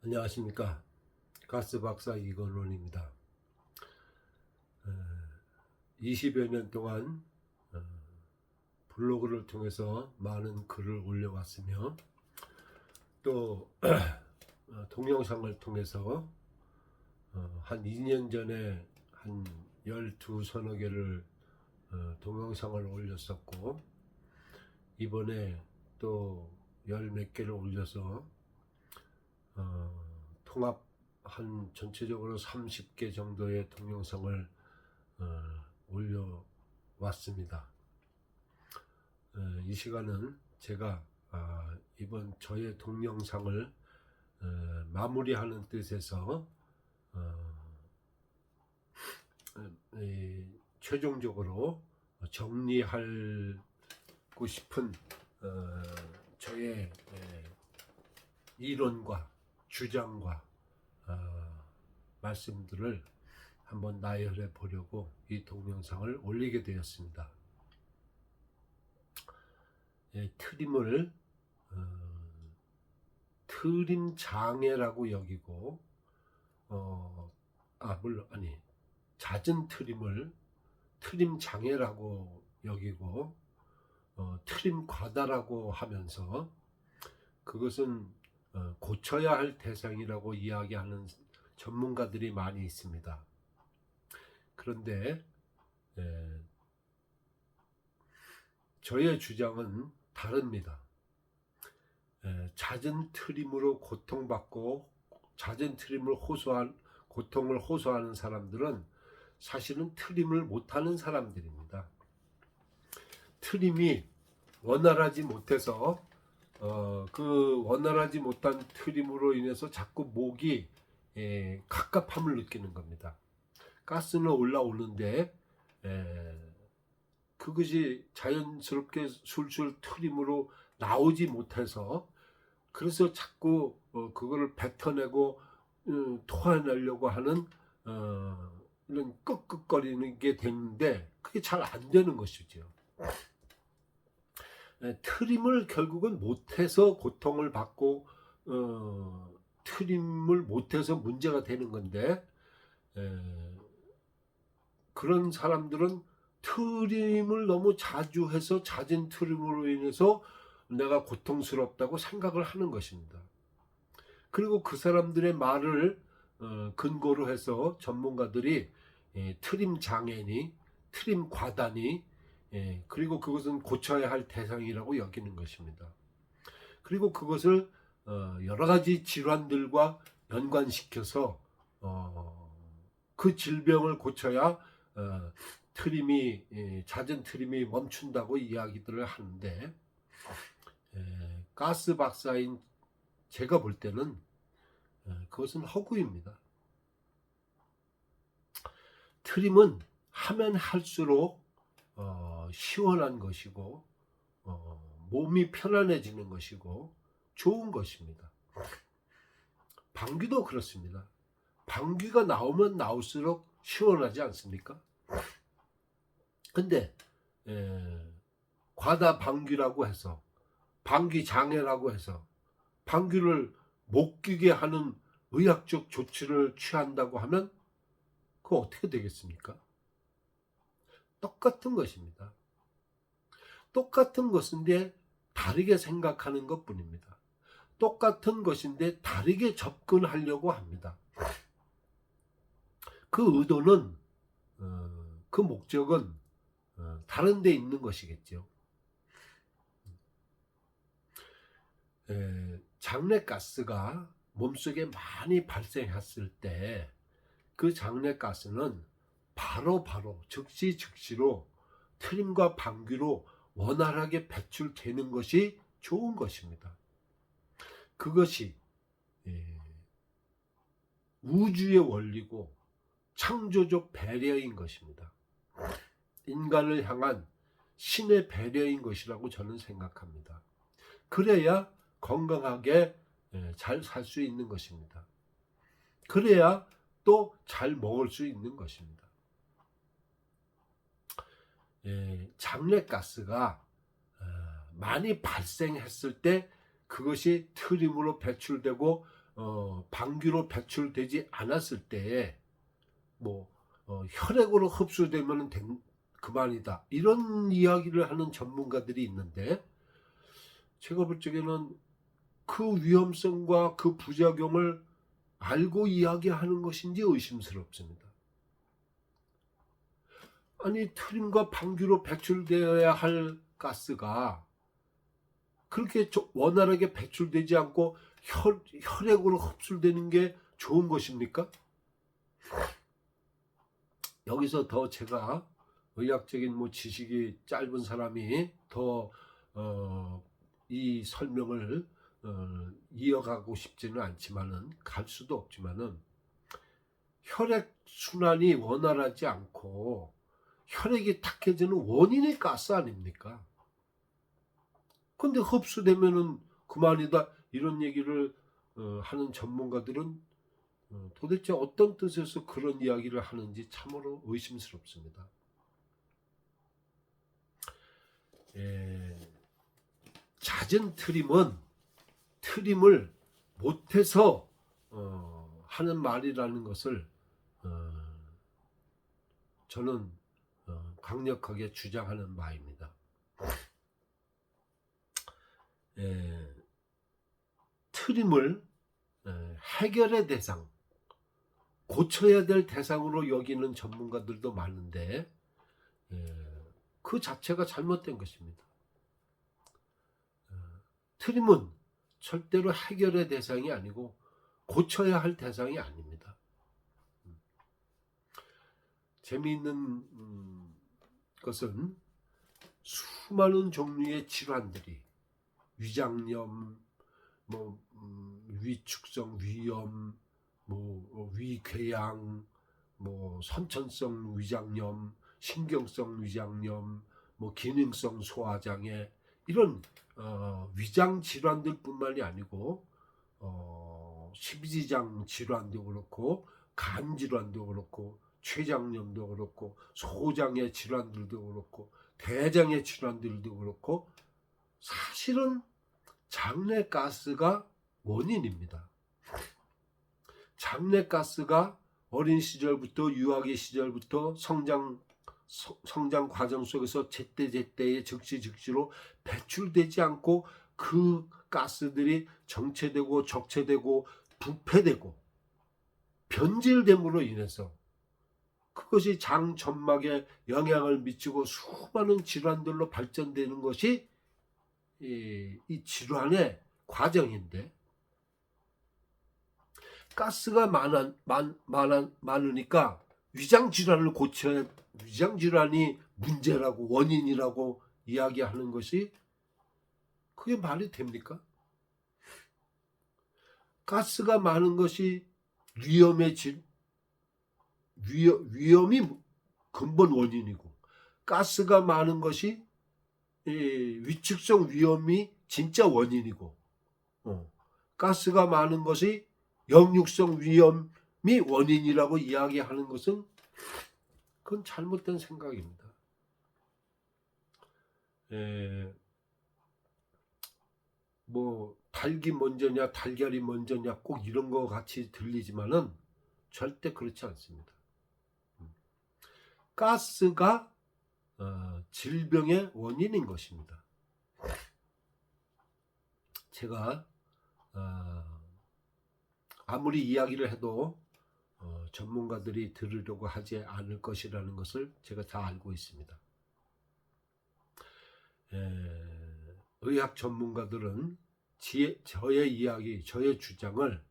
안녕하십니까. 가스박사 이건원입니다. 20여 년 동안 블로그를 통해서 많은 글을 올려왔으며 또 동영상을 통해서 한 2년 전에 한 12 서너 개를 동영상을 올렸었고, 이번에 또 10 몇 개를 올려서 통합 한 전체적으로 30개 정도의 동영상을 올려왔습니다. 이 시간은 제가 이번 저의 동영상을 마무리하는 뜻에서 최종적으로 정리하고 싶은 저의 이론과 주장과 말씀들을 한번 나열해 보려고 이 동영상을 올리게 되었습니다. 트림을 트림 장애라고 여기고 잦은 트림을 트림 장애라고 여기고 트림 과다라고 하면서 그것은 고쳐야 할 대상이라고 이야기하는 전문가들이 많이 있습니다. 그런데 저의 주장은 다릅니다. 잦은 트림으로 고통받고 잦은 트림을 고통을 호소하는 사람들은 사실은 트림을 못하는 사람들입니다. 트림이 원활하지 못해서 그 원활하지 못한 트림으로 인해서 자꾸 목이 갑갑함을 느끼는 겁니다. 가스는 올라오는데 그것이 자연스럽게 술술 트림으로 나오지 못해서, 그래서 자꾸 그거를 뱉어내고 토해내려고 하는 이런 끄끄거리는 게 되는데 그게 잘 안 되는 것이죠. 트림을 결국은 못해서 고통을 받고 트림을 못해서 문제가 되는 건데, 그런 사람들은 트림을 너무 자주 해서 잦은 트림으로 인해서 내가 고통스럽다고 생각을 하는 것입니다. 그리고 그 사람들의 말을 근거로 해서 전문가들이 트림 장애니 트림 과다니 그리고 그것은 고쳐야 할 대상이라고 여기는 것입니다. 그리고 그것을 여러 가지 질환들과 연관시켜서 그 질병을 고쳐야 잦은 트림이 멈춘다고 이야기들을 하는데, 가스 박사인 제가 볼 때는 그것은 허구입니다. 트림은 하면 할수록 시원한 것이고 몸이 편안해지는 것이고 좋은 것입니다. 방귀도 그렇습니다. 방귀가 나오면 나올수록 시원하지 않습니까? 근데 과다 방귀라고 해서 방귀 장애라고 해서 방귀를 못 뀌게 하는 의학적 조치를 취한다고 하면 그거 어떻게 되겠습니까? 똑같은 것입니다. 똑같은 것인데 다르게 생각하는 것뿐입니다. 똑같은 것인데 다르게 접근하려고 합니다. 그 의도는 그 목적은 다른 데 있는 것이겠죠. 장내가스가 몸속에 많이 발생했을 때 그 장내가스는 바로 즉시로 트림과 방귀로 원활하게 배출되는 것이 좋은 것입니다. 그것이 우주의 원리고 창조적 배려인 것입니다. 인간을 향한 신의 배려인 것이라고 저는 생각합니다. 그래야 건강하게 잘 살 수 있는 것입니다. 그래야 또 잘 먹을 수 있는 것입니다. 장내가스가 많이 발생했을 때 그것이 트림으로 배출되고 방귀로 배출되지 않았을 때에 뭐 혈액으로 흡수되면 그만이다, 이런 이야기를 하는 전문가들이 있는데, 제가 볼 적에는 그 위험성과 그 부작용을 알고 이야기하는 것인지 의심스럽습니다. 아니, 트림과 방귀로 배출되어야 할 가스가 그렇게 원활하게 배출되지 않고 혈액으로 흡수되는 게 좋은 것입니까? 여기서 더 제가 의학적인 지식이 짧은 사람이 더 이 설명을 이어가고 싶지는 않지만은, 갈 수도 없지만은, 혈액 순환이 원활하지 않고 혈액이 탁해지는 원인이 가스 아닙니까? 근데 흡수되면은 그만이다, 이런 얘기를 하는 전문가들은 도대체 어떤 뜻에서 그런 이야기를 하는지 참으로 의심스럽습니다. 잦은 트림을 못해서 하는 말이라는 것을 저는 강력하게 주장하는 바입니다. 트림을 해결의 대상, 고쳐야 될 대상으로 여기는 전문가들도 많은데, 그 자체가 잘못된 것입니다. 트림은 절대로 해결의 대상이 아니고 고쳐야 할 대상이 아닙니다. 재미있는 것은 수많은 종류의 질환들이, 위장염, 위축성 위염, 위궤양, 선천성 위장염, 신경성 위장염, 기능성 소화장애, 이런 위장 질환들 뿐만이 아니고 십이지장 질환도 그렇고, 간 질환도 그렇고, 췌장염도 그렇고, 소장의 질환들도 그렇고, 대장의 질환들도 그렇고, 사실은 장내가스가 원인입니다. 장내가스가 어린 시절부터, 유아기 시절부터 성장 과정 속에서 제때제때에 즉시로 배출되지 않고, 그 가스들이 정체되고 적체되고 부패되고 변질됨으로 인해서 그것이 장 점막에 영향을 미치고 수많은 질환들로 발전되는 것이 이 질환의 과정인데, 가스가 많으니까 위장질환을 고쳐야, 위장질환이 문제라고, 원인이라고 이야기하는 것이 그게 말이 됩니까? 가스가 많은 것이 위험이 근본 원인이고, 가스가 많은 것이 위축성 위험이 진짜 원인이고, 가스가 많은 것이 역류성 위험이 원인이라고 이야기하는 것은 그건 잘못된 생각입니다. 닭이 먼저냐 달걀이 먼저냐 꼭 이런 거 같이 들리지만은 절대 그렇지 않습니다. 가스가 질병의 원인인 것입니다. 제가 아무리 이야기를 해도 전문가들이 들으려고 하지 않을 것이라는 것을 제가 다 알고 있습니다. 의학 전문가들은 저의 이야기, 저의 주장을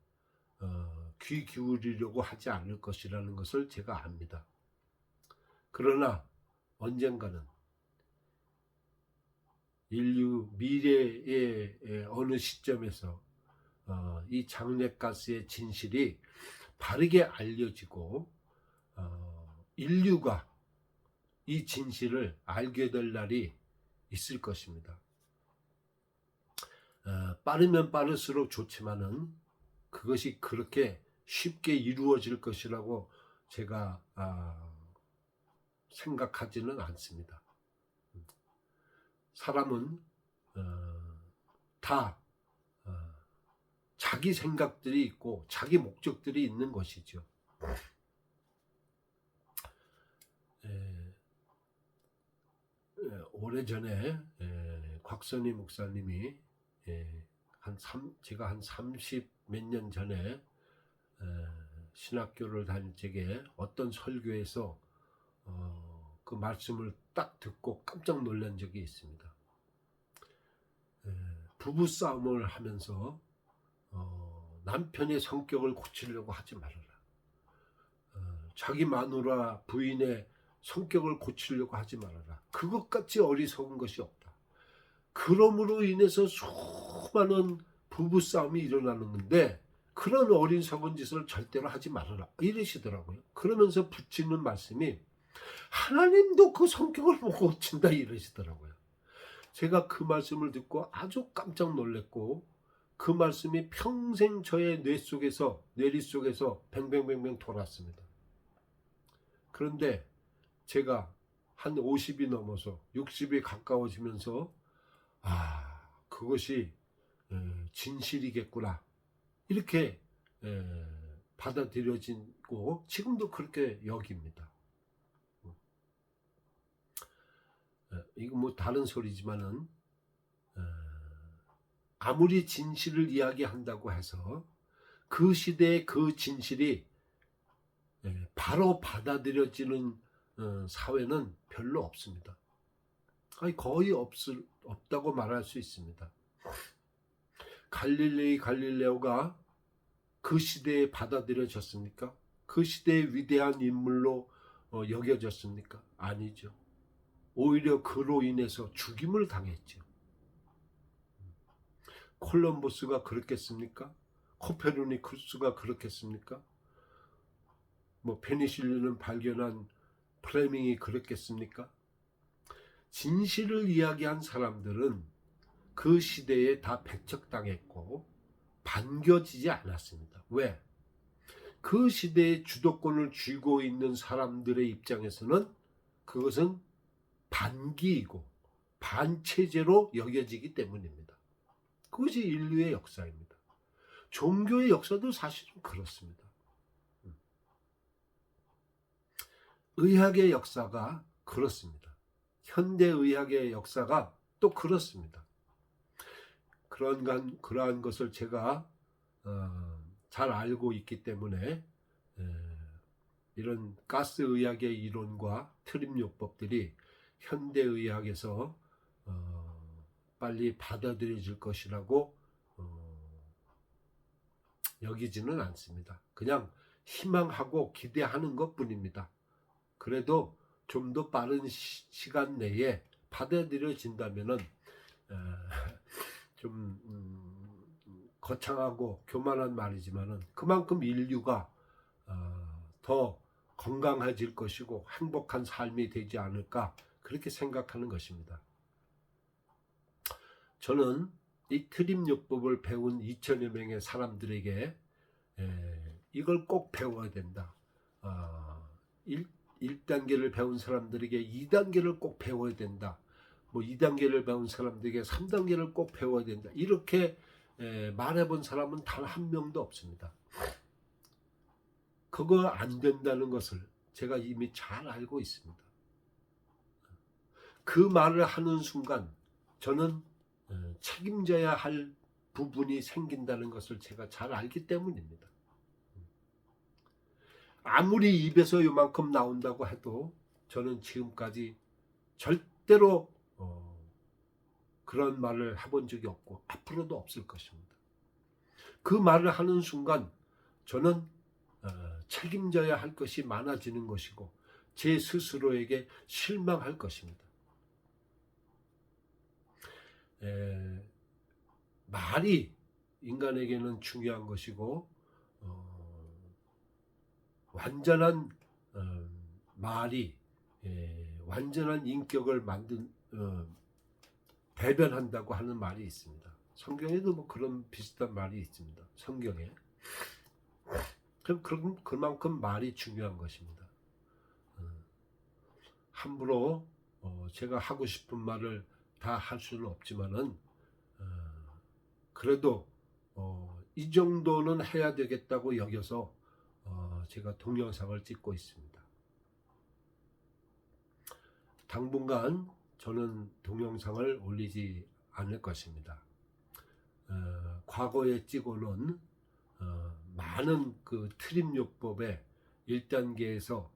귀 기울이려고 하지 않을 것이라는 것을 제가 압니다. 그러나 언젠가는 인류 미래의 어느 시점에서 이 장내가스의 진실이 바르게 알려지고 인류가 이 진실을 알게 될 날이 있을 것입니다. 빠르면 빠를수록 좋지만은 그것이 그렇게 쉽게 이루어질 것이라고 제가 생각하지는 않습니다. 사람은 다 자기 생각들이 있고 자기 목적들이 있는 것이죠. 오래전에 곽선희 목사님이 제가 한 30 몇 년 전에 신학교를 다닐 적에 어떤 설교에서 그 말씀을 딱 듣고 깜짝 놀란 적이 있습니다. 부부싸움을 하면서 남편의 성격을 고치려고 하지 말아라. 자기 마누라 부인의 성격을 고치려고 하지 말아라. 그것같이 어리석은 것이 없다. 그럼으로 인해서 수많은 부부싸움이 일어나는 건데 그런 어리석은 짓을 절대로 하지 말아라 이러시더라고요. 그러면서 붙이는 말씀이 하나님도 그 성격을 못 고친다 이러시더라고요. 제가 그 말씀을 듣고 아주 깜짝 놀랐고 그 말씀이 평생 저의 뇌리 속에서 뱅뱅뱅뱅 돌았습니다. 그런데 제가 한 50이 넘어서 60이 가까워지면서 그것이 진실이겠구나 이렇게 받아들여지고 지금도 그렇게 여깁니다. 이거 뭐 다른 소리지만은 아무리 진실을 이야기한다고 해서 그 시대의 그 진실이 바로 받아들여지는 사회는 별로 없습니다. 거의 없다고 말할 수 있습니다. 갈릴레오가 그 시대에 받아들여졌습니까? 그 시대의 위대한 인물로 여겨졌습니까? 아니죠. 오히려 그로 인해서 죽임을 당했죠. 콜럼버스가 그렇겠습니까? 코페르니쿠스가 그렇겠습니까? 페니실린을 발견한 플레밍이 그렇겠습니까? 진실을 이야기한 사람들은 그 시대에 다 배척당했고 반겨지지 않았습니다. 왜? 그 시대의 주도권을 쥐고 있는 사람들의 입장에서는 그것은 반기이고 반체제로 여겨지기 때문입니다. 그것이 인류의 역사입니다. 종교의 역사도 사실은 그렇습니다. 의학의 역사가 그렇습니다. 현대의학의 역사가 또 그렇습니다. 그러한 것을 제가 잘 알고 있기 때문에 이런 가스의학의 이론과 트림요법들이 현대의학에서 빨리 받아들여질 것이라고 여기지는 않습니다. 그냥 희망하고 기대하는 것뿐입니다. 그래도 좀 더 빠른 시간 내에 받아들여진다면은 좀 거창하고 교만한 말이지만은 그만큼 인류가 더 건강해질 것이고 행복한 삶이 되지 않을까 그렇게 생각하는 것입니다. 저는 이 트림요법을 배운 2000여 명의 사람들에게 이걸 꼭 배워야 된다. 1단계를 배운 사람들에게 2단계를 꼭 배워야 된다. 2단계를 배운 사람들에게 3단계를 꼭 배워야 된다. 이렇게 말해본 사람은 단 한 명도 없습니다. 그거 안 된다는 것을 제가 이미 잘 알고 있습니다. 그 말을 하는 순간 저는 책임져야 할 부분이 생긴다는 것을 제가 잘 알기 때문입니다. 아무리 입에서 요만큼 나온다고 해도 저는 지금까지 절대로 그런 말을 해본 적이 없고 앞으로도 없을 것입니다. 그 말을 하는 순간 저는 책임져야 할 것이 많아지는 것이고 제 스스로에게 실망할 것입니다. 말이 인간에게는 중요한 것이고 완전한 말이 완전한 인격을 대변한다고 하는 말이 있습니다. 성경에도 그런 비슷한 말이 있습니다. 성경에. 그럼 그만큼 말이 중요한 것입니다. 함부로 제가 하고 싶은 말을 다 할 수는 없지만은 그래도 이 정도는 해야 되겠다고 여겨서 제가 동영상을 찍고 있습니다. 당분간 저는 동영상을 올리지 않을 것입니다. 과거에 찍어놓은 많은 그 트림요법의 1단계에서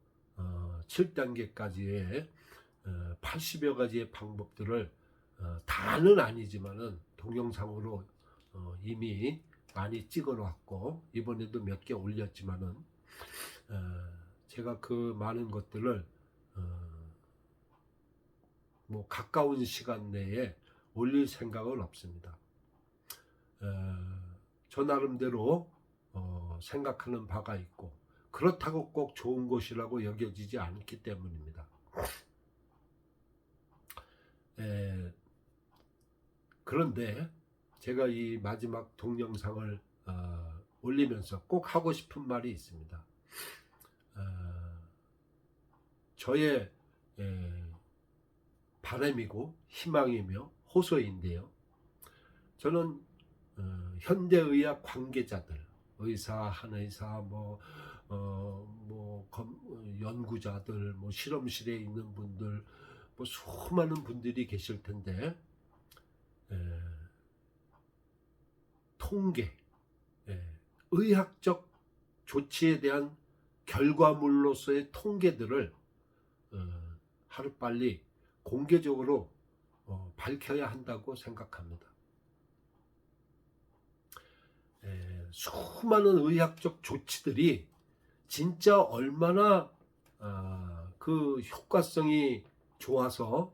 7단계까지의 80여 가지의 방법들을 다는 아니지만은 동영상으로 이미 많이 찍어 놨고 이번에도 몇 개 올렸지만은 제가 그 많은 것들을 뭐 가까운 시간 내에 올릴 생각은 없습니다. 저 나름대로 생각하는 바가 있고 그렇다고 꼭 좋은 것이라고 여겨지지 않기 때문입니다. 그런데 제가 이 마지막 동영상을 올리면서 꼭 하고 싶은 말이 있습니다. 저의 바람이고 희망이며 호소인데요. 저는 현대의학 관계자들, 의사, 한의사, 연구자들, 실험실에 있는 분들, 수많은 분들이 계실 텐데 통계, 의학적 조치에 대한 결과물로서의 통계들을 하루빨리 공개적으로 밝혀야 한다고 생각합니다. 수많은 의학적 조치들이 진짜 얼마나 그 효과성이 좋아서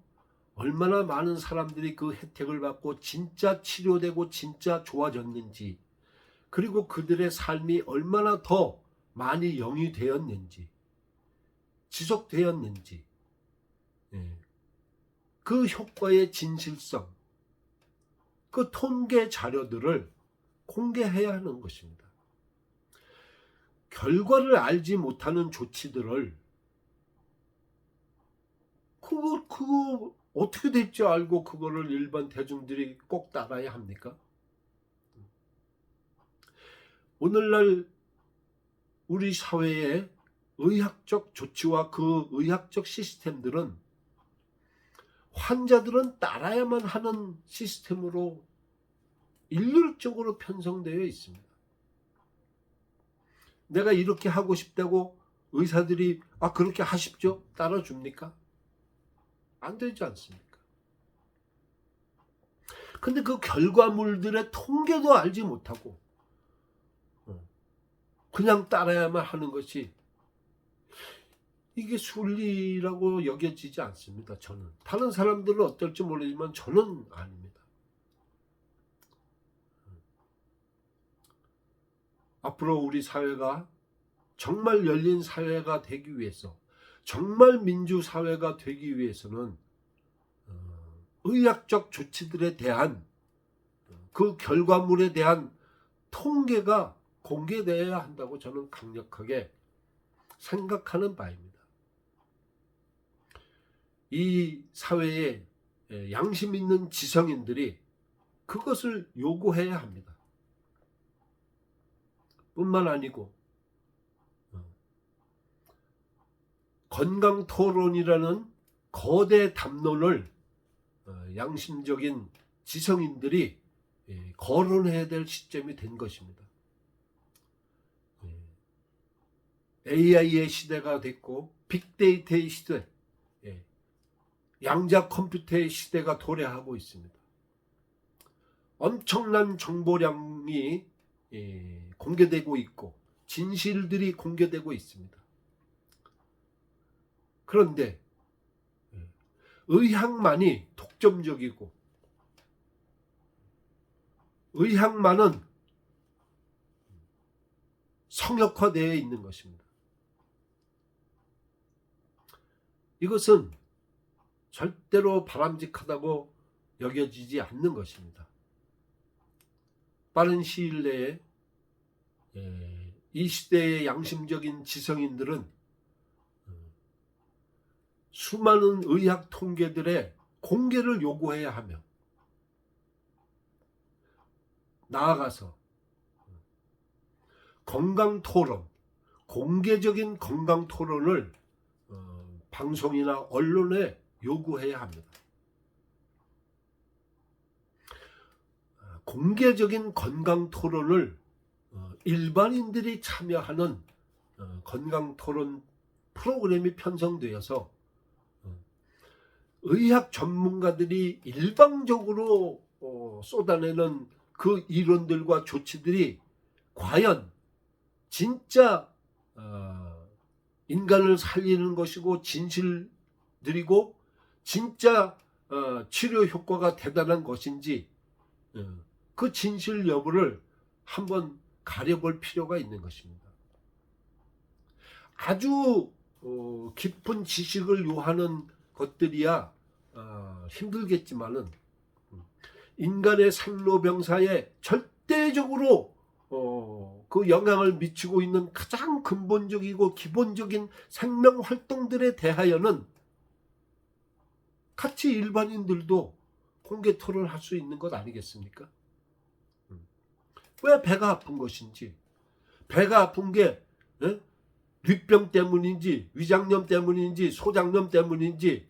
얼마나 많은 사람들이 그 혜택을 받고 진짜 치료되고 진짜 좋아졌는지, 그리고 그들의 삶이 얼마나 더 많이 영위되었는지, 지속되었는지, 그 효과의 진실성, 그 통계 자료들을 공개해야 하는 것입니다. 결과를 알지 못하는 조치들을 그거 어떻게 될지 알고 그거를 일반 대중들이 꼭 따라야 합니까? 오늘날 우리 사회의 의학적 조치와 그 의학적 시스템들은 환자들은 따라야만 하는 시스템으로 일률적으로 편성되어 있습니다. 내가 이렇게 하고 싶다고 의사들이 그렇게 하십시오 따라줍니까? 안 되지 않습니까? 근데 그 결과물들의 통계도 알지 못하고 그냥 따라야만 하는 것이, 이게 순리라고 여겨지지 않습니다. 저는. 다른 사람들은 어떨지 모르지만 저는 아닙니다. 앞으로 우리 사회가 정말 열린 사회가 되기 위해서, 정말 민주사회가 되기 위해서는 의학적 조치들에 대한 그 결과물에 대한 통계가 공개되어야 한다고 저는 강력하게 생각하는 바입니다. 이 사회에 양심 있는 지성인들이 그것을 요구해야 합니다. 뿐만 아니고 건강토론이라는 거대 담론을 양심적인 지성인들이 거론해야 될 시점이 된 것입니다. AI의 시대가 됐고 빅데이터의 시대, 양자 컴퓨터의 시대가 도래하고 있습니다. 엄청난 정보량이 공개되고 있고 진실들이 공개되고 있습니다. 그런데 의학만이 독점적이고 의학만은 성역화되어 있는 것입니다. 이것은 절대로 바람직하다고 여겨지지 않는 것입니다. 빠른 시일 내에 이 시대의 양심적인 지성인들은 수많은 의학 통계들의 공개를 요구해야 하며, 나아가서 건강 토론, 공개적인 건강 토론을 방송이나 언론에 요구해야 합니다. 공개적인 건강 토론을 일반인들이 참여하는 건강 토론 프로그램이 편성되어서 의학 전문가들이 일방적으로 쏟아내는 그 이론들과 조치들이 과연 진짜 인간을 살리는 것이고 진실들이고 진짜 치료 효과가 대단한 것인지 그 진실 여부를 한번 가려볼 필요가 있는 것입니다. 아주 깊은 지식을 요하는 것들이야 힘들겠지만은 인간의 생로병사에 절대적으로 그 영향을 미치고 있는 가장 근본적이고 기본적인 생명 활동들에 대하여는 같이 일반인들도 공개 토론을 할 수 있는 것 아니겠습니까? 왜 배가 아픈 것인지, 배가 아픈 게 뇌병 때문인지, 위장염 때문인지, 소장염 때문인지,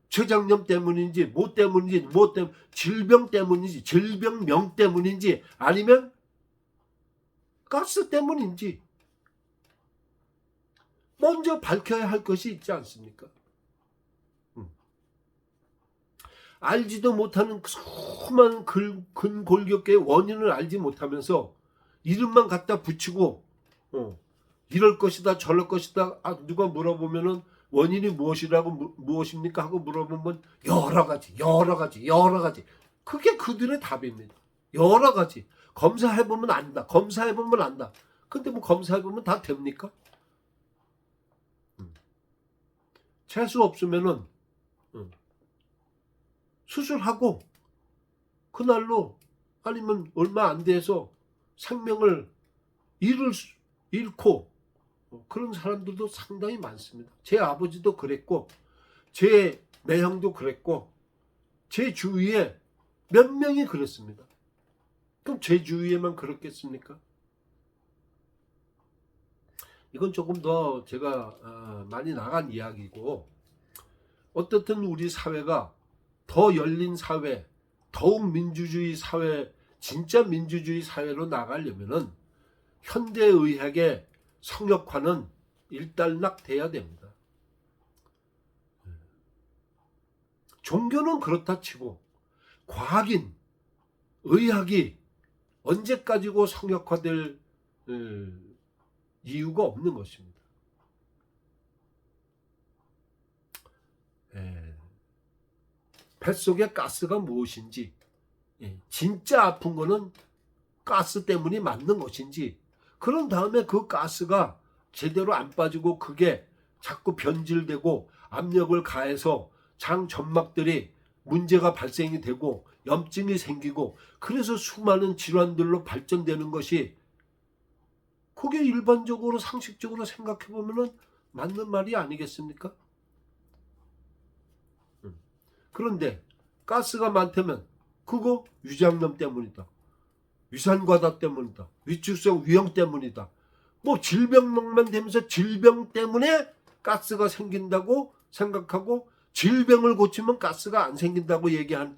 췌장염 때문인지, 뭐 때문인지, 질병 때문인지, 질병명 때문인지, 아니면 가스 때문인지 먼저 밝혀야 할 것이 있지 않습니까? 알지도 못하는 수많은 근골격계의 원인을 알지 못하면서 이름만 갖다 붙이고 이럴 것이다 저럴 것이다 누가 물어보면은 원인이 무엇입니까 하고 물어보면 여러 가지 그게 그들의 답입니다. 여러 가지 검사해보면 안다 근데 뭐 검사해보면 다 됩니까? 재수 없으면은 수술하고 그날로 아니면 얼마 안 돼서 생명을 잃고 그런 사람들도 상당히 많습니다. 제 아버지도 그랬고 제 매형도 그랬고 제 주위에 몇 명이 그랬습니다. 그럼 제 주위에만 그렇겠습니까? 이건 조금 더 제가 많이 나간 이야기고 어떻든 우리 사회가 더 열린 사회, 더욱 민주주의 사회, 진짜 민주주의 사회로 나가려면은 현대의학의 성역화는 일단락돼야 됩니다. 종교는 그렇다 치고 과학인, 의학이 언제까지고 성역화될 이유가 없는 것입니다. 뱃속의 가스가 무엇인지, 진짜 아픈 거는 가스 때문이 맞는 것인지, 그런 다음에 그 가스가 제대로 안 빠지고 그게 자꾸 변질되고 압력을 가해서 장 점막들이 문제가 발생이 되고 염증이 생기고 그래서 수많은 질환들로 발전되는 것이 그게 일반적으로 상식적으로 생각해 보면은 맞는 말이 아니겠습니까? 그런데 가스가 많다면 그거 위장염 때문이다. 위산과다 때문이다. 위축성 위염 때문이다. 뭐 질병만 되면서 질병 때문에 가스가 생긴다고 생각하고 질병을 고치면 가스가 안 생긴다고 얘기하는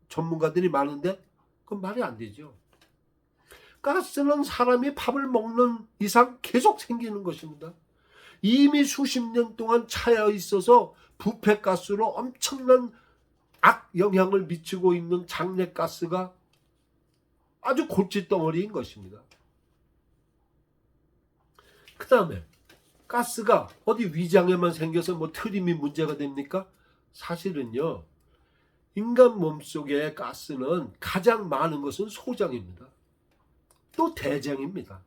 전문가들이 많은데 그건 말이 안 되죠. 가스는 사람이 밥을 먹는 이상 계속 생기는 것입니다. 이미 수십 년 동안 차여 있어서 부패가스로 엄청난 악영향을 미치고 있는 장내가스가 아주 골칫덩어리인 것입니다. 그 다음에 가스가 어디 위장에만 생겨서 뭐 트림이 문제가 됩니까? 사실은요, 인간 몸속에 가스는 가장 많은 것은 소장입니다. 또 대장입니다.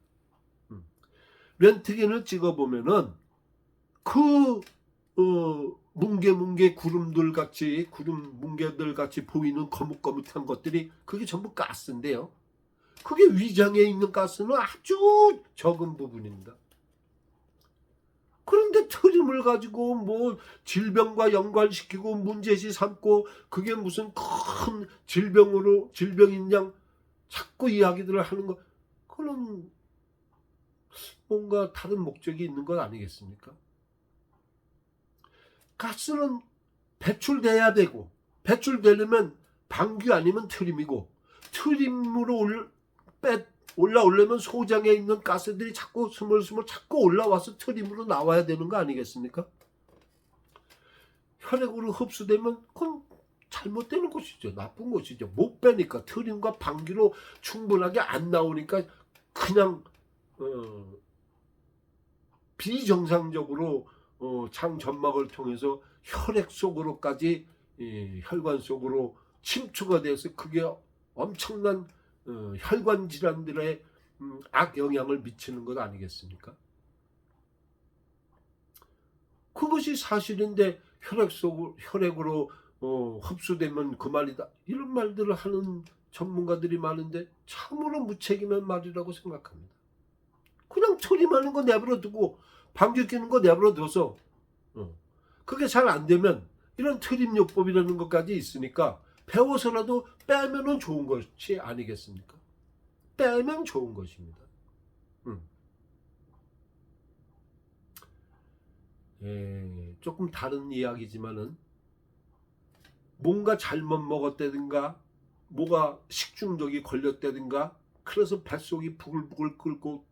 렌트겐을 찍어보면은 그 뭉게뭉게 구름들 같이 구름 뭉게들 같이 보이는 거뭇거뭇한 것들이 그게 전부 가스인데요. 그게 위장에 있는 가스는 아주 적은 부분입니다. 그런데 트림을 가지고 뭐 질병과 연관시키고 문제시 삼고 그게 무슨 큰 질병인 양 자꾸 이야기들을 하는 거, 그거는 뭔가 다른 목적이 있는 것 아니겠습니까? 가스는 배출돼야 되고, 배출되려면 방귀 아니면 트림이고, 트림으로 올라오려면 소장에 있는 가스들이 자꾸 스물스물 자꾸 올라와서 트림으로 나와야 되는 거 아니겠습니까? 혈액으로 흡수되면 그건 잘못되는 것이죠. 나쁜 것이죠. 못 빼니까, 트림과 방귀로 충분하게 안 나오니까 그냥 비정상적으로 장 점막을 통해서 혈액 속으로까지 혈관 속으로 침투가 돼서 그게 엄청난 혈관 질환들의 악영향을 미치는 것 아니겠습니까? 그것이 사실인데 혈액으로 흡수되면 그만이다, 이런 말들을 하는 전문가들이 많은데 참으로 무책임한 말이라고 생각합니다. 그냥 트림하는 거 내버려 두고 방귀 뀌는 거 내버려 둬서 그게 잘 안 되면 이런 트림요법이라는 것까지 있으니까 배워서라도 빼면은 좋은 것이 아니겠습니까? 빼면 좋은 것입니다. 조금 다른 이야기지만은 뭔가 잘못 먹었다든가 뭐가 식중독이 걸렸다든가 그래서 뱃속이 부글부글 끓고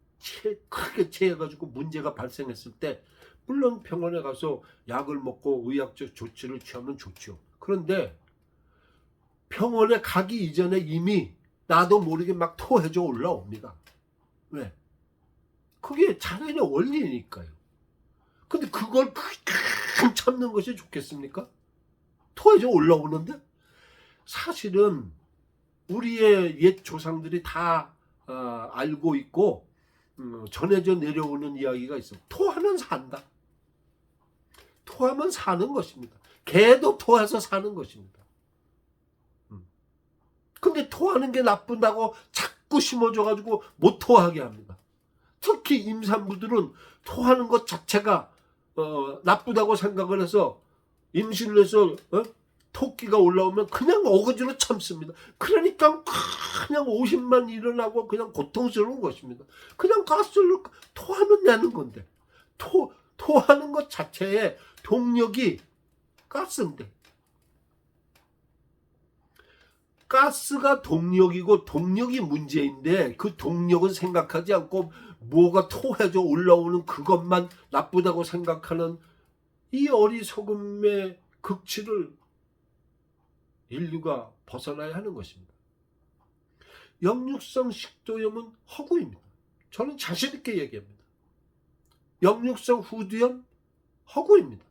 크게 체해가지고 문제가 발생했을 때 물론 병원에 가서 약을 먹고 의학적 조치를 취하면 좋죠. 그런데 병원에 가기 이전에 이미 나도 모르게 막 토해져 올라옵니다. 왜? 그게 자연의 원리니까요. 근데 그걸 참는 것이 좋겠습니까? 토해져 올라오는데 사실은 우리의 옛 조상들이 다 알고 있고 전해져 내려오는 이야기가 있어요. 토하면 산다. 토하면 사는 것입니다. 개도 토해서 사는 것입니다. 근데 토하는 게 나쁜다고 자꾸 심어줘가지고 못 토하게 합니다. 특히 임산부들은 토하는 것 자체가 나쁘다고 생각을 해서 임신을 해서 토끼가 올라오면 그냥 어거지로 참습니다. 그러니까 그냥 오심만 일어나고 그냥 고통스러운 것입니다. 그냥 가스를 토하면 내는 건데 토하는 것 자체에 동력이 가스인데 가스가 동력이고 동력이 문제인데 그 동력은 생각하지 않고 뭐가 토해져 올라오는 그것만 나쁘다고 생각하는 이 어리석음의 극치를 인류가 벗어나야 하는 것입니다. 역류성 식도염은 허구입니다. 저는 자신 있게 얘기합니다. 역류성 후두염 허구입니다.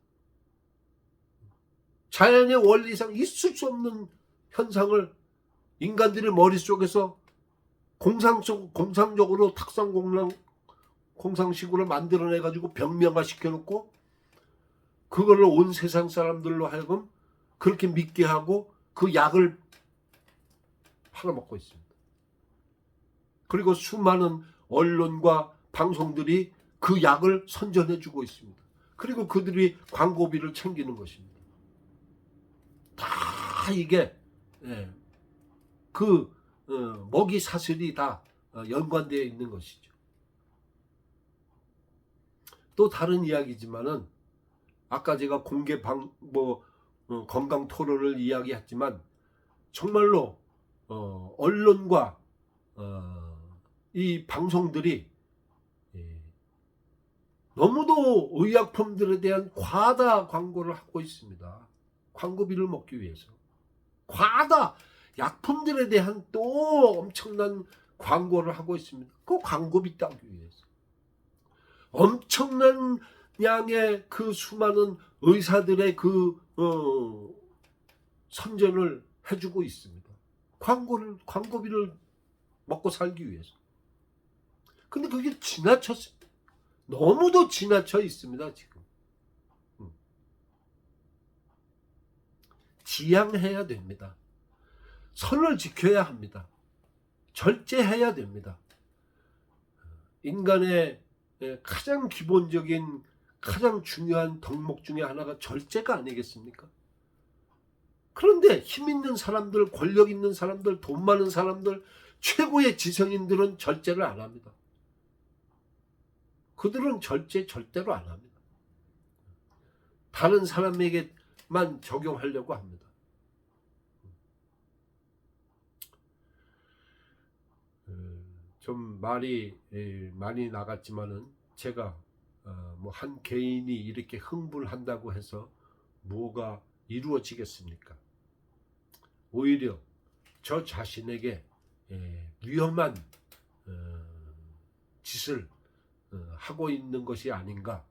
자연의 원리상 있을 수 없는 현상을 인간들의 머릿속에서 공상적으로 공상식으로 만들어내가지고 병명화 시켜놓고 그거를 온 세상 사람들로 하여금 그렇게 믿게 하고 그 약을 팔아먹고 있습니다. 그리고 수많은 언론과 방송들이 그 약을 선전해주고 있습니다. 그리고 그들이 광고비를 챙기는 것입니다. 다 이게 그 먹이 사슬이 다 연관되어 있는 것이죠. 또 다른 이야기지만은 아까 제가 공개 건강 토론을 이야기했지만 정말로 언론과 이 방송들이 너무도 의약품들에 대한 과다 광고를 하고 있습니다. 광고비를 먹기 위해서 과다 약품들에 대한 또 엄청난 광고를 하고 있습니다. 그 광고비 따기 위해서 엄청난 양의 그 수많은 의사들의 그 선전을 해주고 있습니다. 광고비를 먹고 살기 위해서. 근데 그게 지나쳤습니다. 너무도 지나쳐 있습니다. 지금 지양해야 됩니다. 선을 지켜야 합니다. 절제해야 됩니다. 인간의 가장 기본적인 가장 중요한 덕목 중에 하나가 절제가 아니겠습니까? 그런데 힘 있는 사람들, 권력 있는 사람들, 돈 많은 사람들, 최고의 지성인들은 절제를 안 합니다. 그들은 절대로 안 합니다. 다른 사람에게만 적용하려고 합니다. 좀 말이 많이 나갔지만은 제가 뭐 한 개인이 이렇게 흥분한다고 해서 뭐가 이루어지겠습니까? 오히려 저 자신에게 위험한 짓을 하고 있는 것이 아닌가,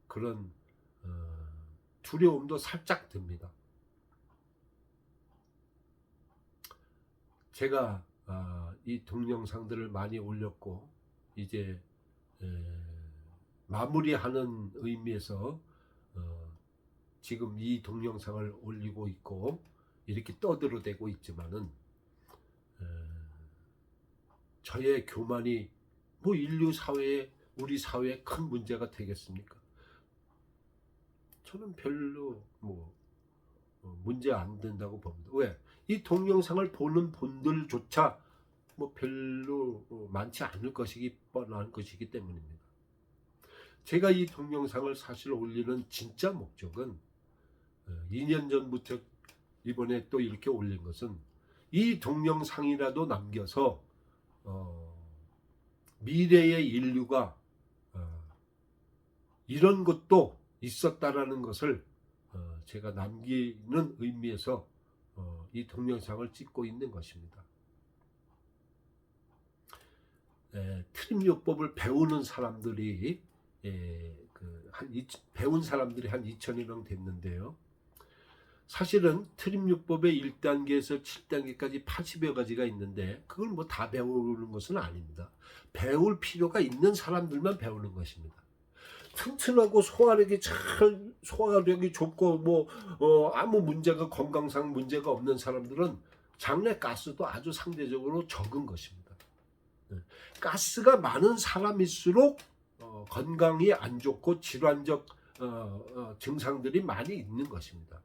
그런 두려움도 살짝 듭니다. 제가 이 동영상들을 많이 올렸고 이제 마무리하는 의미에서 지금 이 동영상을 올리고 있고 이렇게 떠들어대고 있지만은 저의 교만이 뭐 인류 사회에, 우리 사회에 큰 문제가 되겠습니까? 저는 별로 뭐 문제 안 된다고 봅니다. 왜? 이 동영상을 보는 분들조차 뭐 별로 많지 않을 것이기 뻔한 것이기 때문입니다. 제가 이 동영상을 사실 올리는 진짜 목적은 2년 전부터 이번에 또 이렇게 올린 것은 이 동영상이라도 남겨서 미래의 인류가 이런 것도 있었다라는 것을 제가 남기는 의미에서 이 동영상을 찍고 있는 것입니다. 트림요법을 배우는 사람들이 배운 사람들이 한 2,000여 명 됐는데요. 사실은 트림요법의 1단계에서 7단계까지 80여 가지가 있는데 그걸 뭐 다 배우는 것은 아닙니다. 배울 필요가 있는 사람들만 배우는 것입니다. 튼튼하고 소화력이 좋고 뭐 아무 문제가, 건강상 문제가 없는 사람들은 장내 가스도 아주 상대적으로 적은 것입니다. 가스가 많은 사람일수록 건강이 안 좋고 질환적 증상들이 많이 있는 것입니다.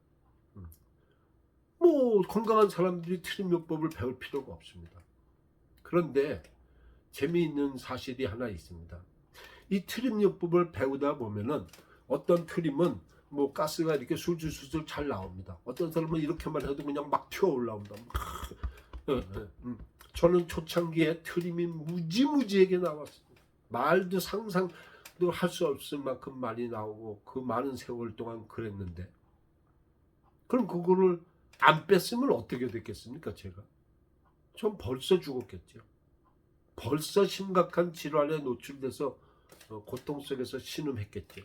뭐 건강한 사람들이 트림요법을 배울 필요가 없습니다. 그런데 재미있는 사실이 하나 있습니다. 이 트림요법을 배우다 보면은 어떤 트림은 뭐 가스가 이렇게 술술술 잘 나옵니다. 어떤 사람은 이렇게만 해도 그냥 막 튀어 올라온다. 저는 초창기에 트림이 무지무지하게 나왔습니다. 말도 상상도 할 수 없을 만큼 많이 나오고 그 많은 세월 동안 그랬는데, 그럼 그거를 안 뺐으면 어떻게 됐겠습니까? 전 벌써 죽었겠죠. 벌써 심각한 질환에 노출돼서 고통 속에서 신음했겠죠.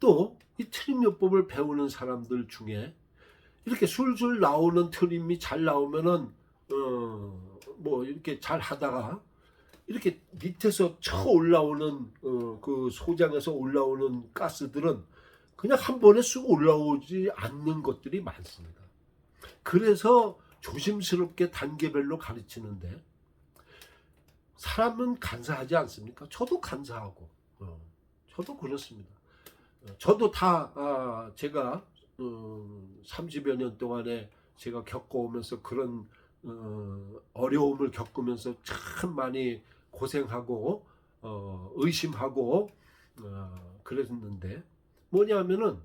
또 이 트림요법을 배우는 사람들 중에 이렇게 술술 나오는 트림이 잘 나오면은 뭐 이렇게 잘 하다가 이렇게 밑에서 쳐 올라오는 그 소장에서 올라오는 가스들은 그냥 한 번에 쑥 올라오지 않는 것들이 많습니다. 그래서 조심스럽게 단계별로 가르치는데, 사람은 간사하지 않습니까? 저도 간사하고 저도 그렇습니다. 저도 다 제가 30여 년 동안에 제가 겪어오면서 그런 어려움을 겪으면서 참 많이 고생하고 의심하고 그랬는데, 뭐냐면은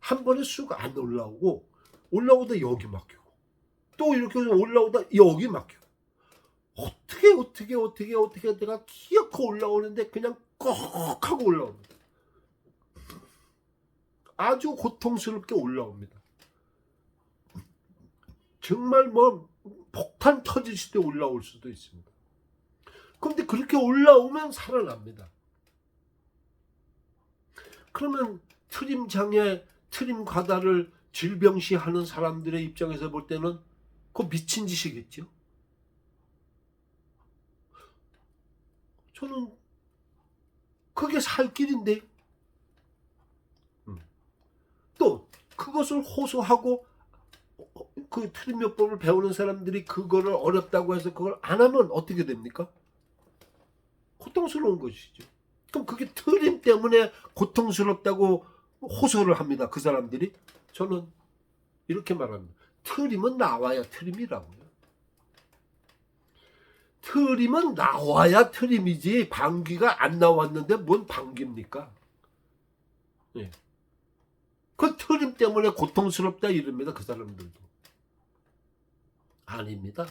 한 번에 쑥 안 올라오다 여기 막히고 또 이렇게 올라오다 여기 막히고, 어떻게 내가 기어코 올라오는데 그냥 꺽 하고 올라옵니다. 아주 고통스럽게 올라옵니다. 정말 뭐 폭탄 터지실 때 올라올 수도 있습니다. 그런데 그렇게 올라오면 살아납니다. 그러면 트림 장애, 트림 과다를 질병시하는 사람들의 입장에서 볼 때는 그거 미친 짓이겠죠. 저는 그게 살 길인데, 또 그것을 호소하고 그 트림요법을 배우는 사람들이 그거를 어렵다고 해서 그걸 안 하면 어떻게 됩니까? 고통스러운 것이죠. 그럼 그게 트림 때문에 고통스럽다고 호소를 합니다. 그 사람들이. 저는 이렇게 말합니다. 트림은 나와야 트림이라고요. 트림은 나와야 트림이지 방귀가 안 나왔는데 뭔 방귀입니까? 예. 그 트림 때문에 고통스럽다 이럽니다. 그 사람들도. 아닙니다.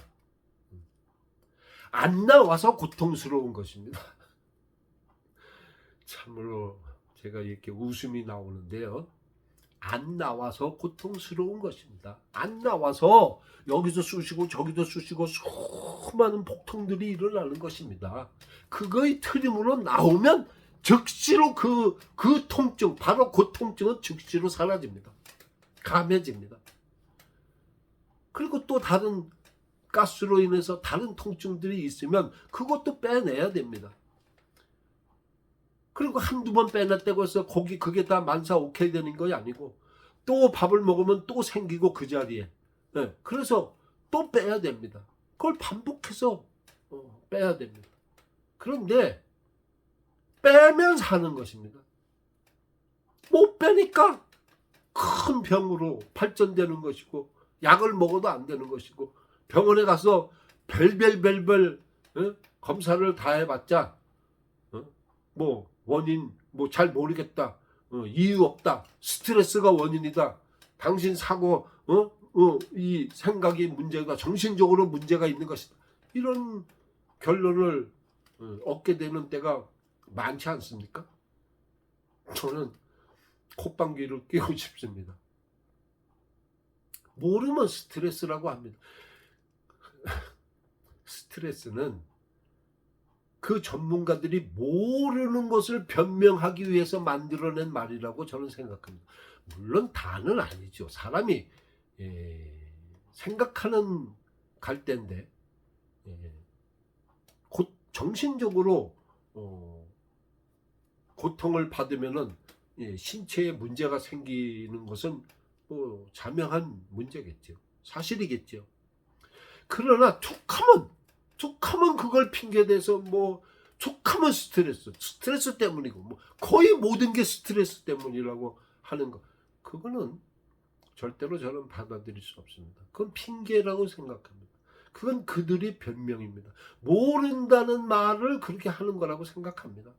안 나와서 고통스러운 것입니다. 참으로 제가 이렇게 웃음이 나오는데요. 안 나와서 고통스러운 것입니다. 안 나와서 여기서 쑤시고 저기도 쑤시고 수많은 복통들이 일어나는 것입니다. 그거의 트림으로 나오면 즉시로 그 통증, 바로 그 통증은 즉시로 사라집니다. 감해집니다. 그리고 또 다른 가스로 인해서 다른 통증들이 있으면 그것도 빼내야 됩니다. 그리고 한두 번 빼냈다고 해서 그게 다 만사 오케이 되는 것이 아니고 또 밥을 먹으면 또 생기고 그 자리에. 네, 그래서 또 빼야 됩니다. 그걸 반복해서 빼야 됩니다. 그런데 빼면 사는 것입니다. 못 빼니까 큰 병으로 발전되는 것이고 약을 먹어도 안 되는 것이고 병원에 가서 별별 검사를 다 해봤자 뭐 원인 뭐 잘 모르겠다, 이유 없다, 스트레스가 원인이다, 당신 사고 이 생각이 문제가, 정신적으로 문제가 있는 것이다, 이런 결론을 얻게 되는 때가 많지 않습니까? 저는 콧방귀를 뀌고 싶습니다. 모르면 스트레스라고 합니다. 스트레스는 그 전문가들이 모르는 것을 변명하기 위해서 만들어낸 말이라고 저는 생각합니다. 물론 다는 아니죠. 사람이 생각하는 갈대인데 정신적으로 고통을 받으면은 신체에 문제가 생기는 것은 뭐 자명한 문제겠죠. 사실이겠죠. 그러나 툭하면 그걸 핑계대서 뭐 툭하면 스트레스 때문이고 뭐 거의 모든 게 스트레스 때문이라고 하는 거, 그거는 절대로 저는 받아들일 수 없습니다. 그건 핑계라고 생각합니다. 그건 그들의 변명입니다. 모른다는 말을 그렇게 하는 거라고 생각합니다.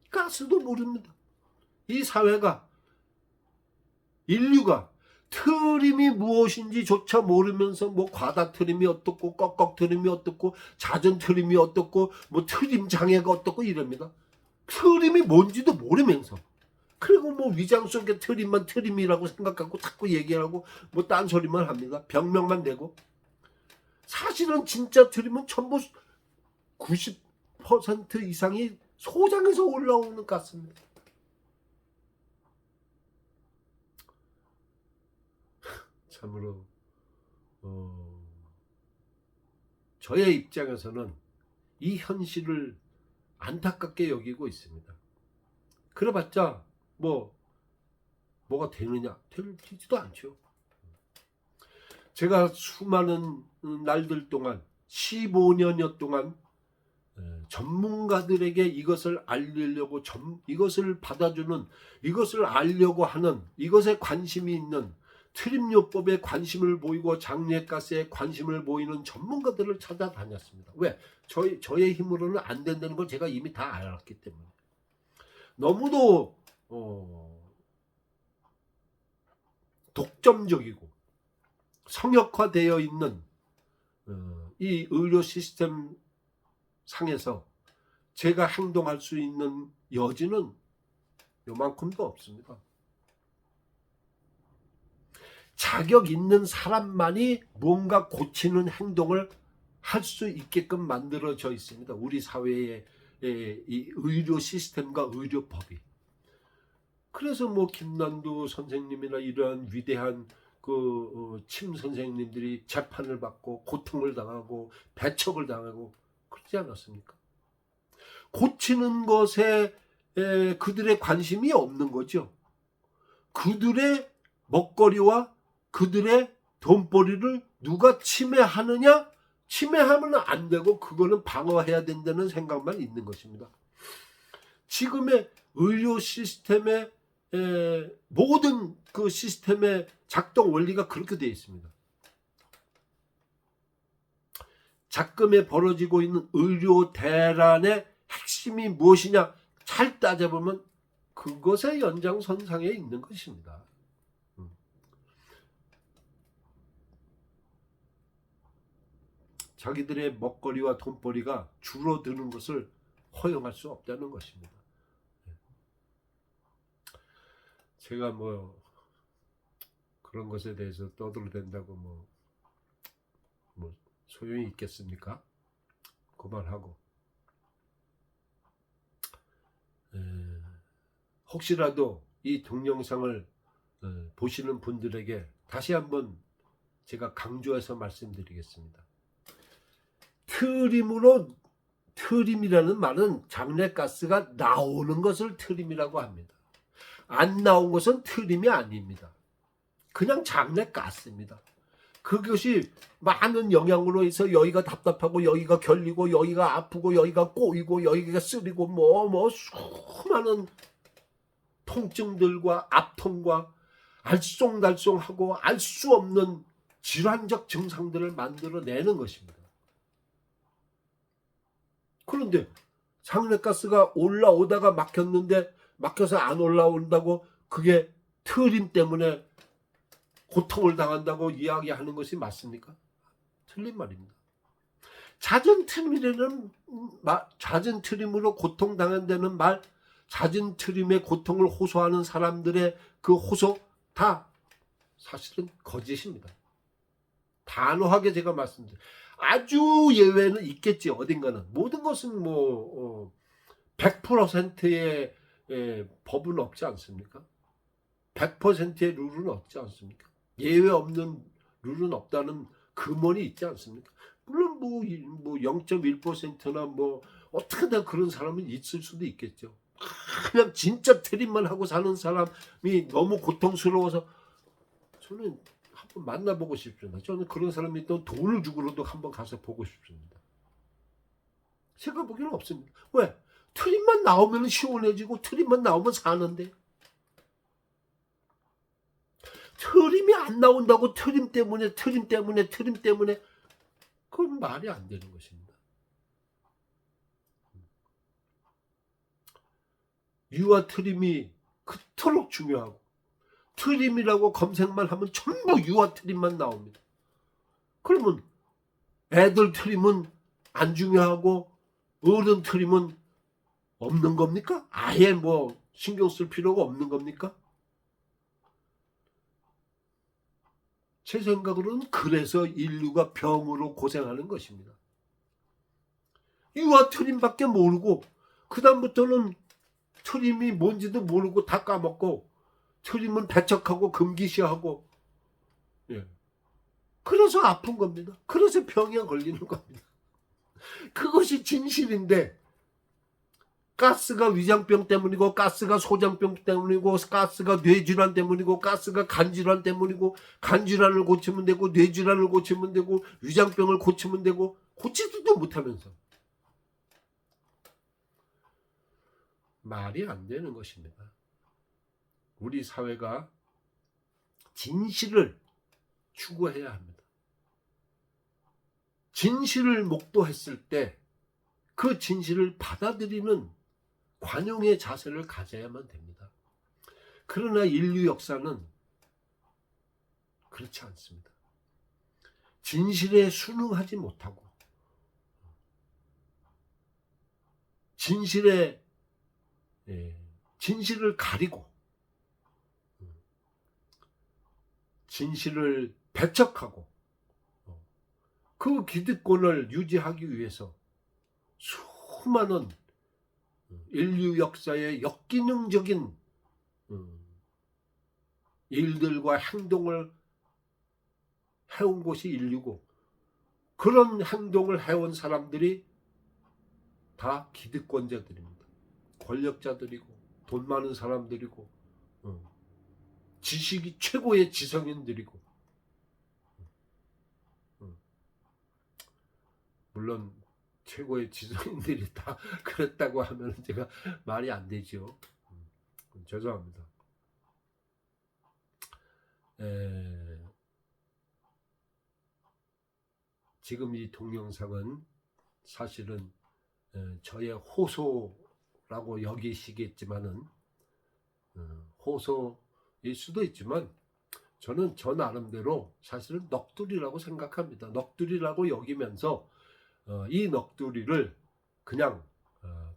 가스도 모릅니다. 이 사회가, 인류가 트림이 무엇인지조차 모르면서 뭐 과다 트림이 어떻고 꺽꺽 트림이 어떻고 자전 트림이 어떻고 뭐 트림 장애가 어떻고 이럽니다. 트림이 뭔지도 모르면서, 그리고 뭐 위장 속의 트림만 트림이라고 생각하고 자꾸 얘기하고 뭐 딴소리만 합니다. 병명만 대고. 사실은 진짜 트림은 전부 90% 이상이 소장에서 올라오는 것 같습니다. 참으로 저의 입장에서는 이 현실을 안타깝게 여기고 있습니다. 그래봤자 뭐가 되느냐? 되지도 않죠. 제가 수많은 날들 동안 15년여 동안 전문가들에게 이것을 알리려고, 이것을 받아주는, 이것을 알려고 하는, 이것에 관심이 있는, 트림요법에 관심을 보이고 장례가스에 관심을 보이는 전문가들을 찾아다녔습니다. 왜? 저의 힘으로는 안 된다는 걸 제가 이미 다 알았기 때문에. 너무도 독점적이고 성역화되어 있는 이 의료 시스템 상에서 제가 행동할 수 있는 여지는 요만큼도 없습니다. 자격 있는 사람만이 뭔가 고치는 행동을 할 수 있게끔 만들어져 있습니다. 우리 사회의 이 의료 시스템과 의료법이. 그래서 뭐 김난두 선생님이나 이러한 위대한 침 선생님들이 재판을 받고 고통을 당하고 배척을 당하고 그렇지 않았습니까? 고치는 것에 그들의 관심이 없는 거죠. 그들의 먹거리와 그들의 돈벌이를 누가 침해하느냐? 침해하면 안 되고 그거는 방어해야 된다는 생각만 있는 것입니다. 지금의 의료 시스템의 모든 그 시스템의 작동 원리가 그렇게 되어 있습니다. 작금에 벌어지고 있는 의료 대란의 핵심이 무엇이냐 잘 따져보면 그것의 연장선상에 있는 것입니다. 자기들의 먹거리와 돈벌이가 줄어드는 것을 허용할 수 없다는 것입니다. 제가 뭐 그런 것에 대해서 떠들어댄다고 뭐 소용이 있겠습니까? 그만하고 혹시라도 이 동영상을 보시는 분들에게 다시 한번 제가 강조해서 말씀드리겠습니다. 트림이라는 말은 장내가스가 나오는 것을 트림이라고 합니다. 안 나온 것은 트림이 아닙니다. 그냥 장내가스입니다. 그것이 많은 영향으로 해서 여기가 답답하고 여기가 결리고 여기가 아프고 여기가 꼬이고 여기가 쓰리고 수많은 통증들과 압통과 알쏭달쏭하고 알 수 없는 질환적 증상들을 만들어내는 것입니다. 그런데 장내가스가 올라오다가 막혔는데 막혀서 안 올라온다고 그게 트림 때문에 고통을 당한다고 이야기하는 것이 맞습니까? 틀린 말입니다. 잦은 트림으로 고통당한다는 말, 잦은 트림의 고통을 호소하는 사람들의 그 호소 다 사실은 거짓입니다. 단호하게 제가 말씀드려요. 아주 예외는 있겠지. 어딘가는. 모든 것은 100%의 법은 없지 않습니까? 100%의 룰은 없지 않습니까? 예외 없는 룰은 없다는 근원이 있지 않습니까? 물론 0.1%나 어떻게든 그런 사람은 있을 수도 있겠죠. 그냥 진짜 트림만 하고 사는 사람이 너무 고통스러워서 저는 한번 만나보고 싶습니다. 저는 그런 사람이 또 돈을 주고라도 한번 가서 보고 싶습니다. 제가 보기에는 없습니다. 왜? 트림만 나오면 시원해지고 트림만 나오면 사는데 트림이 안 나온다고 트림 때문에 그건 말이 안 되는 것입니다. 유아 트림이 그토록 중요하고 트림이라고 검색만 하면 전부 유아 트림만 나옵니다. 그러면 애들 트림은 안 중요하고 어른 트림은 없는 겁니까? 아예 신경 쓸 필요가 없는 겁니까? 제 생각으로는 그래서 인류가 병으로 고생하는 것입니다. 유아 트림밖에 모르고 그 다음부터는 트림이 뭔지도 모르고 다 까먹고 트림은 배척하고 금기시하고 그래서 아픈 겁니다. 그래서 병에 걸리는 겁니다. 그것이 진실인데 가스가 위장병 때문이고 가스가 소장병 때문이고 가스가 뇌질환 때문이고 가스가 간질환 때문이고 간질환을 고치면 되고 뇌질환을 고치면 되고 위장병을 고치면 되고 고치지도 못하면서 말이 안 되는 것입니다. 우리 사회가 진실을 추구해야 합니다. 진실을 목도했을 때 그 진실을 받아들이는 관용의 자세를 가져야만 됩니다. 그러나 인류 역사는 그렇지 않습니다. 진실에 순응하지 못하고 진실을 가리고 진실을 배척하고 그 기득권을 유지하기 위해서 수많은 인류 역사의 역기능적인 일들과 행동을 해온 것이 인류고 그런 행동을 해온 사람들이 다 기득권자들입니다. 권력자들이고 돈 많은 사람들이고 지식이 최고의 지성인들이고 물론 최고의 지성인들이 다 그랬다고 하면 제가 말이 안 되죠. 죄송합니다. 지금 이 동영상은 사실은 저의 호소라고 여기시겠지만은 호소일 수도 있지만 저는 저 나름대로 사실은 넋두리라고 생각합니다. 넋두리라고 여기면서 이 넋두리를 그냥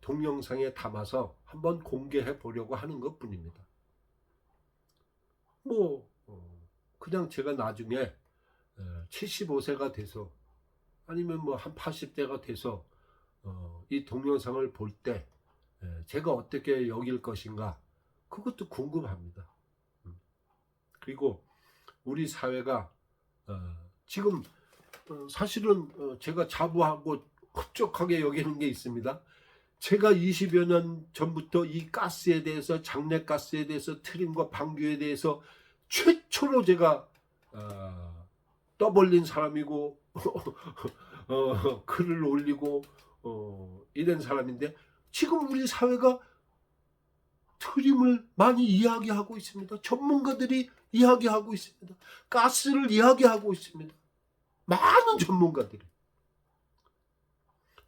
동영상에 담아서 한번 공개해 보려고 하는 것 뿐입니다. 뭐 그냥 제가 나중에 75세가 돼서 아니면 뭐 한 80대가 돼서 이 동영상을 볼 때 제가 어떻게 여길 것인가, 그것도 궁금합니다. 그리고 우리 사회가 지금 사실은 제가 자부하고 흡족하게 여기는 게 있습니다. 제가 20여 년 전부터 이 가스에 대해서, 장례가스에 대해서, 트림과 방귀에 대해서 최초로 제가 떠벌린 사람이고 글을 올리고 이런 사람인데, 지금 우리 사회가 트림을 많이 이야기하고 있습니다. 전문가들이 이야기하고 있습니다. 가스를 이야기하고 있습니다. 많은 전문가들이.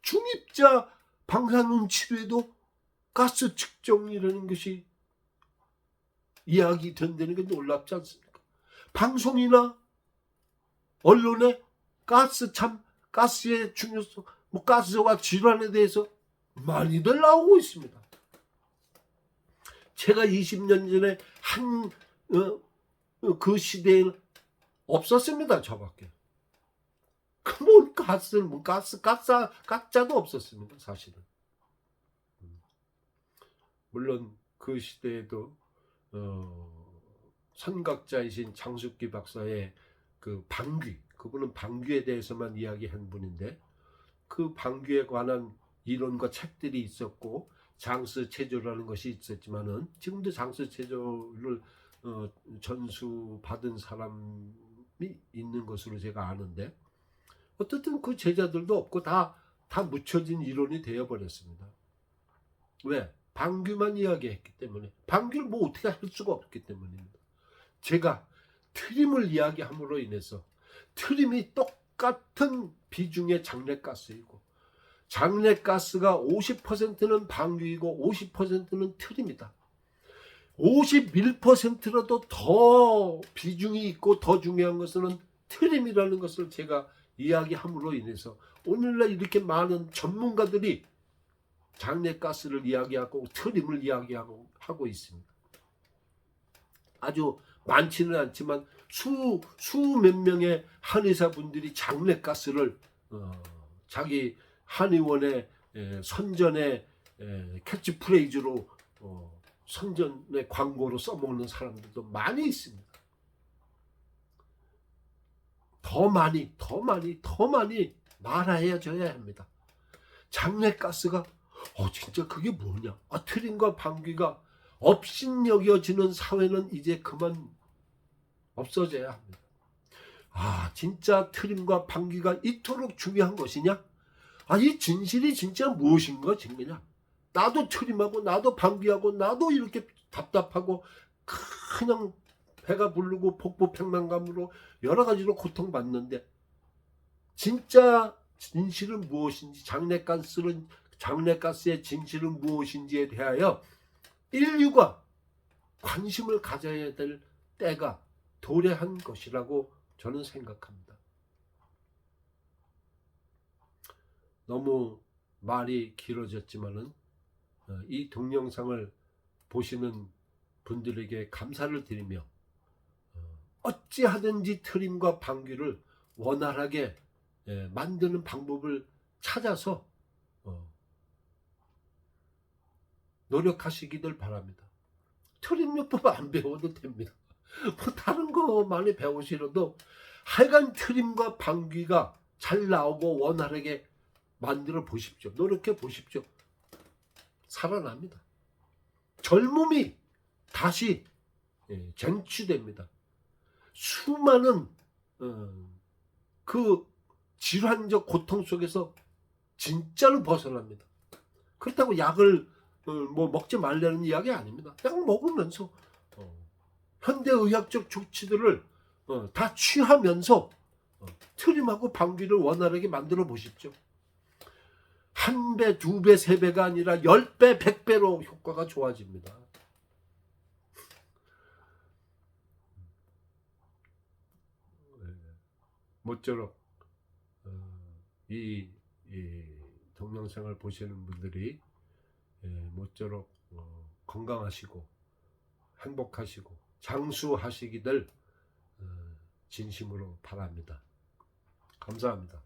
중입자 방사능 치료에도 가스 측정이라는 것이 이야기 된다는 게 놀랍지 않습니까? 방송이나 언론에 가스의 중요성, 뭐 가스와 질환에 대해서 많이들 나오고 있습니다. 제가 20년 전에 그 시대에는 없었습니다. 저밖에. 뭐 가짜도 없었습니다. 사실은. 물론 그 시대에도 선각자이신 장숙기 박사의 그 방귀, 그분은 방귀에 대해서만 이야기한 분인데, 그 방귀에 관한 이론과 책들이 있었고 장스체조라는 것이 있었지만은, 지금도 장스체조를 전수받은 사람이 있는 것으로 제가 아는데, 어떻든 그 제자들도 없고 다 묻혀진 이론이 되어버렸습니다. 왜? 방귀만 이야기했기 때문에. 방귀를 뭐 어떻게 할 수가 없기 때문입니다. 제가 트림을 이야기함으로 인해서, 트림이 똑같은 비중의 장례가스이고, 장례가스가 50%는 방귀이고 50%는 트림이다. 51%라도 더 비중이 있고 더 중요한 것은 트림이라는 것을 제가 이야기함으로 인해서 오늘날 이렇게 많은 전문가들이 장례가스를 이야기하고 트림을 이야기하고 있습니다. 아주 많지는 않지만 수 몇 명의 한의사분들이 장례가스를 자기 한의원의 선전의 캐치프레이즈로 선전의 광고로 써먹는 사람들도 많이 있습니다. 더 많이 말해줘야 합니다. 장례가스가 진짜 그게 뭐냐? 트림과 방귀가 업신여겨지는 사회는 이제 그만 없어져야 합니다. 진짜 트림과 방귀가 이토록 중요한 것이냐? 이 진실이 진짜 무엇인가 증명이냐? 나도 트림하고 나도 방귀하고 나도 이렇게 답답하고 그냥 배가 부르고 복부팽만감으로 여러 가지로 고통받는데, 진짜 진실은 무엇인지, 장례가스의 진실은 무엇인지에 대하여 인류가 관심을 가져야 될 때가 도래한 것이라고 저는 생각합니다. 너무 말이 길어졌지만은 이 동영상을 보시는 분들에게 감사를 드리며, 어찌하든지 트림과 방귀를 원활하게 만드는 방법을 찾아서 노력하시기를 바랍니다. 트림요법 안 배워도 됩니다. 뭐 다른 거 많이 배우시려도 하여간 트림과 방귀가 잘 나오고 원활하게 만들어 보십시오. 노력해 보십시오. 살아납니다. 젊음이 다시 쟁취됩니다. 수많은 그 질환적 고통 속에서 진짜로 벗어납니다. 그렇다고 약을 뭐 먹지 말라는 이야기 아닙니다. 약 먹으면서 현대의학적 조치들을 다 취하면서 트림하고 방귀를 원활하게 만들어 보십시오. 1배, 2배, 3배가 아니라 10배, 100배로 효과가 좋아집니다. 모쪼록 이 동영상을 보시는 분들이 모쪼록 건강하시고 행복하시고 장수하시기를 진심으로 바랍니다. 감사합니다.